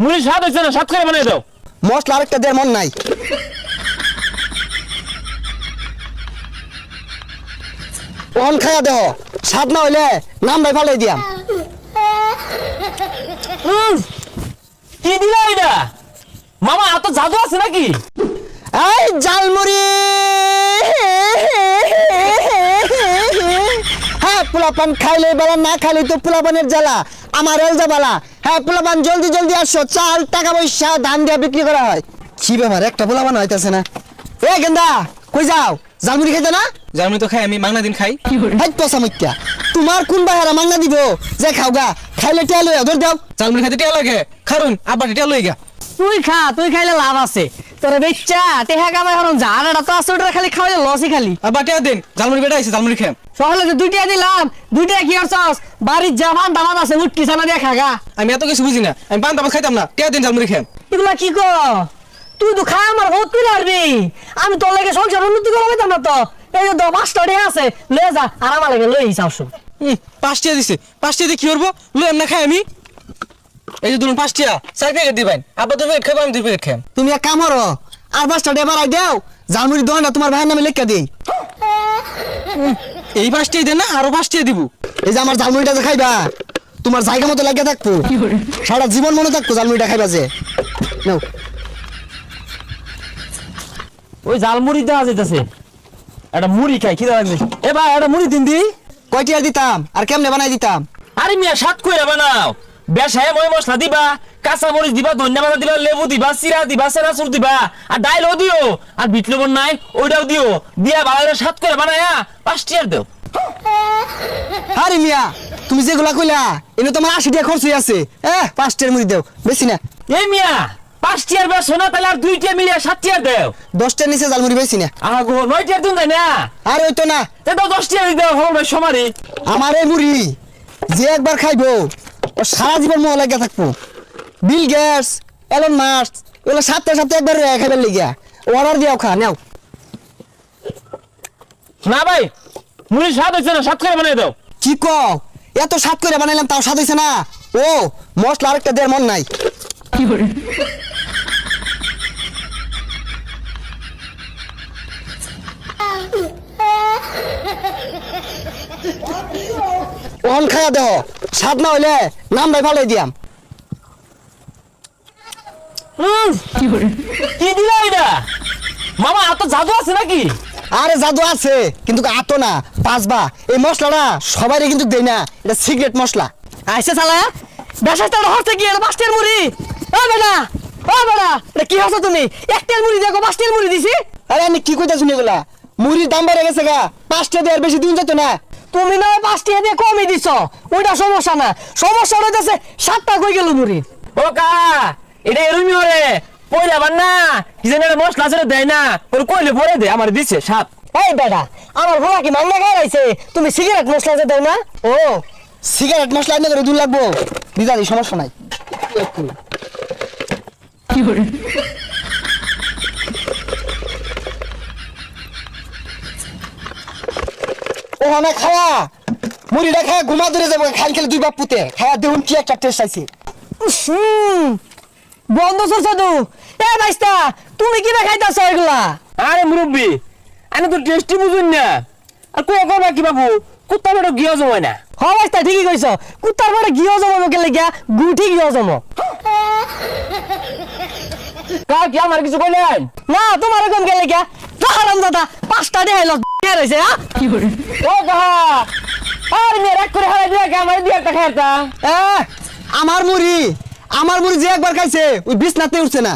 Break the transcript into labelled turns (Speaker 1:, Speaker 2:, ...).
Speaker 1: মুড়ি স্বাদ হচ্ছে না, স্বাদ করে বানাই দাও।
Speaker 2: মশলা আরেকটা দেওয়ার মন নাই। অন খায়া দেহ, স্বাদ না হইলে নাম ভাই ফালাই দিয়াম।
Speaker 1: কি দিলা এটা মামা? এত জাদু আছে নাকি?
Speaker 2: এই জালমুড়ি, হ্যাঁ পোলাপান খাইলে বেলা, না খাইলে তো পোলাপানের জ্বালা। আমার এলজা বালা। হ্যাঁ পোলাপান জলদি জলদি আসো, চাল টাকা পয়সা ধান দিয়া বিক্রি করা হয়। কি ব্যাপার, একটা পোলাপান হইতেছে না। এ গেন্দা কই যাও? জালমুড়ি খাইতে না?
Speaker 3: জালমুড়ি তো খাই আমি, মাংনা দিন খাই।
Speaker 2: হাই পচা মিথ্যা, তোমার কোন বাহারা মাংনা দিব যে খাও গা? খাইলে টিয়া লইয়া ধর দাও।
Speaker 3: জালমুড়ি খাইতে টিয়া লাগে, খারুন আবার টিয়া লই গা।
Speaker 4: তুই খা, তুই খাইলে লাভ আছে তোর বেচ্চা টেহা কামাই হরন জানাটা তো আছে, ওটা খালি খাওয়াইলে লসই খালি।
Speaker 3: আবার টিয়া দিন, জালমুড়ি বেটা আইছে, জালমুড়ি খাম।
Speaker 4: সকালে যে দুইটা দিলাম, দুইটা কি করছস? বাড়ির জামান দামাত আছে, উটকি ছানা দিয়ে খাগা।
Speaker 3: আমি এত কিছু বুঝি না, আমি পান দাবার খাইতাম না, টিয়া দিন জালমুড়ি খাম।
Speaker 4: এগুলা কি কর? তুই তো খাই আমার হত তুই পারবি, আমি তোর লাগে সংসার উন্নতি করে পাইতাম না তো। এই যে 5টা টিয়া আছে, লয়ে যা, আর আমার লাগে লই যাও।
Speaker 3: 5 টিয়া দিছে, 5 টিয়া দিয়ে কি করবো? লই এমনা খাই আমি। এই যে ধরুন 5 টিয়া, 4 প্যাকেট দিবেন। আব্বা 2 প্যাকেট খাবো, আমি 2 প্যাকেট খাম।
Speaker 2: তুমি এক কাম করো, আর 5টা টিয়া বাড়াই দাও, জালমুড়ি দোকানটা তোমার ভাইয়ের নামে লেখা দেই।
Speaker 3: এই 5 টিয়া দেন না, আরো 5 টিয়া দিব।
Speaker 2: এই যে আমার জালমুড়িটা যে খাইবা, তোমার জায়গা মতো লাগিয়ে থাকবো, সারা জীবন মনে থাকবো জালমুড়িটা খাইবা যে। নাও।
Speaker 1: ওই জালমুড়ি দেওয়া যাইতেছে, একটা মুড়ি খাই, খিদা লাগছে। এ ভাই একটা মুড়ি দিন দি।
Speaker 2: কয়টি আর দিতাম, আর কেমনে বানাই দিতাম?
Speaker 1: আরে মিয়া স্বাদ করে বানাও, বেশায় মই মশলা দিবা, কাঁচা মরিচ দিবা, ধনিয়া পাতা দিবা, লেবু দিবা, চিরা দিবা, সেরাচুর দিবা, আর ডাইলও দিও, আর বিট লবণ নাই ওইটাও দিও, দিয়া ভালো স্বাদ করে বানায়া 5 টিয়ার দেও।
Speaker 2: আরে মিয়া, তুমি যেগুলা কইলা এনে তোমার 80 টাকা খরচ হয়ে আছে। 5টার মুড়ি দেও, বেশি না।
Speaker 1: এই মিয়া 5 টিয়ার বেশ না, তাহলে আর 2 টিয়া মিলিয়ে 7 টিয়ার দেও।
Speaker 2: 10টার নিচে জালমুড়ি বেশি না।
Speaker 1: আগো 9 টিয়ার দিন তাই না?
Speaker 2: আর ওই তো না,
Speaker 1: তে তো 10 টিয়ার দেও, হল ভাই সমারি।
Speaker 2: আমার এই মুড়ি যে একবার খাইবো ও সারা জীবন মনে লাগিয়া থাকবো। বিল গেটস, এলন মাস্ক এগুলো সপ্তাহে সপ্তাহে একবার খাইবার লিগিয়া অর্ডার দিয়াও খা নাও।
Speaker 1: না ভাই মুড়ি স্বাদ হচ্ছে না, স্বাদ করে বানাই দাও।
Speaker 2: কি কও? এত স্বাদ করে বানাইলাম তাও স্বাদ হইছে না? ও মশলা আরেকটা দেওয়ার মন নাই। অন খায়া দেহ, স্বাদ না হইলে নাম ভাই ফালাই দিয়াম।
Speaker 1: কি দিলা এটা মামা? এত জাদু আছে নাকি?
Speaker 2: আরে জাদু আছে, কিন্তু আতো না পাঁচবা। এই মশলাটা সবাই কিন্তু দেই না, এটা সিক্রেট মশলা।
Speaker 4: আইসে চালা বেশাটা হরতে গিয়ে 5টার মুড়ি। ও বেটা, ও বেটা, এটা কি হচ্ছে তুমি? 1টার মুড়ি দেখো 5টার মুড়ি দিছি।
Speaker 2: আরে আমি কি কইতা শুনি এগুলা? মুড়ির দাম বেড়ে গেছে গা, 5টা দেওয়ার বেশি দিন যেত না।
Speaker 4: তুমি না 5টা দিয়ে কমই দিছ, ওইটা সমস্যা না। সমস্যা হইতেছে 7টা কই গেল মুড়ি।
Speaker 1: ও কা এটা এরুমি হরে পয়লা বান না, কি জানি একটা মশলা ছেড়ে দেয় না, ওর কইলে ভরে দে, আমার দিচ্ছে সাত।
Speaker 4: এই বেটা, আমার ভোলা কি মাংনা খাই রাইছে? তুমি সিগারেট মশলা যে দাও না?
Speaker 2: ও সিগারেট মশলা এনে করে দূর লাগবো, দিদারি সমস্যা নাই। ও অনেক খায়া মুড়িটা খায়া ঘুমা ধরে যাবো, খাই খেলে 2 বাপ পুতে খায়া দেখুন কি একটা টেস্ট আইছে।
Speaker 4: বন্ধ করছো তো? এ ভাইস্তা, তুমি কি খাইতাছ এগুলা?
Speaker 1: আরে মুরব্বি আমি তো টেস্টি বুঝুন না, আর কই করবা কি বাবু? কুত্তা বেটো গিয়া জমায় না।
Speaker 4: হ ভাইস্তা ঠিকই কইছ, কুত্তার পরে গিয়ে জমাবো কে লাগিয়া? গুঠি গিয়ে জমো
Speaker 1: কা কি আমার কিছু কইলেন
Speaker 4: না, তোমার এরকম কে লাগিয়া? হারাম দাদা 5টা দিয়ে হইলো রয়েছে।
Speaker 1: ও কাহা আরে মেরে এক করে হারাই দিয়া কে আমার দিয়ে একটা খাইতা।
Speaker 2: আমার মুড়ি যে একবার খাইছে ওই বিছনাতে উঠছে না।